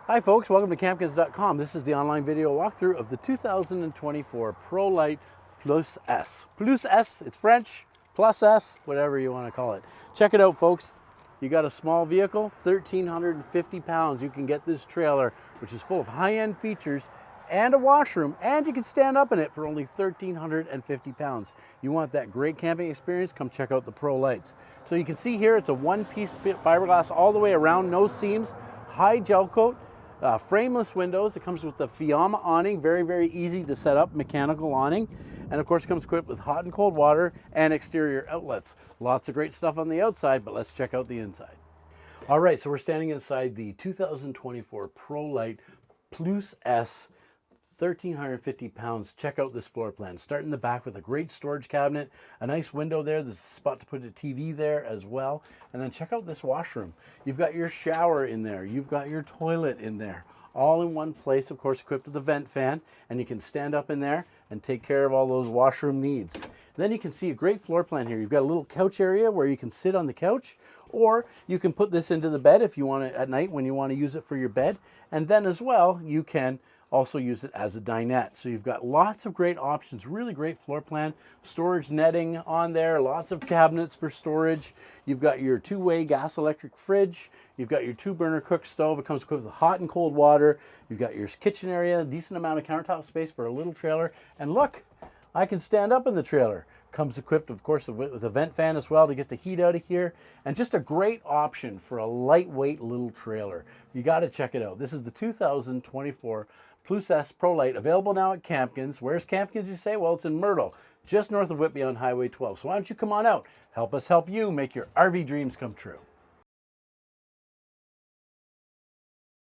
Hi folks, welcome to Campkins.com. This is the online video walkthrough of the 2024 Prolite Plus S. Plus S, it's French, plus S, whatever you want to call it. Check it out folks. You got a small vehicle, 1,350 pounds. You can get this trailer, which is full of high-end features and a washroom, and you can stand up in it for only 1,350 pounds. You want that great camping experience? Come check out the Prolites. So you can see here, it's a one-piece fiberglass all the way around, no seams, high gel coat, frameless windows. It comes with the Fiamma awning, very, very easy to set up, mechanical awning. And of course, it comes equipped with hot and cold water and exterior outlets. Lots of great stuff on the outside, but let's check out the inside. All right, so we're standing inside the 2024 Prolite Plus S, 1,350 pounds. Check out this floor plan. Start in the back with a great storage cabinet, a nice window there. There's a spot to put a TV there as well. And then check out this washroom. You've got your shower in there. You've got your toilet in there. All in one place, of course, equipped with a vent fan. And you can stand up in there and take care of all those washroom needs. And then you can see a great floor plan here. You've got a little couch area where you can sit on the couch, or you can put this into the bed if you want it at night when you want to use it for your bed. And then as well, you can also use it as a dinette. So you've got lots of great options, really great floor plan, storage netting on there, lots of cabinets for storage. You've got your two-way gas electric fridge. You've got your two-burner cook stove. It comes equipped with hot and cold water. You've got your kitchen area, a decent amount of countertop space for a little trailer. And look, I can stand up in the trailer. Comes equipped, of course, with a vent fan as well to get the heat out of here. And just a great option for a lightweight little trailer. You got to check it out. This is the 2024 Plus S Prolite, available now at Campkins. Where's Campkins, you say? Well, it's in Myrtle, just north of Whitby on Highway 12. So why don't you come on out? Help us help you make your RV dreams come true.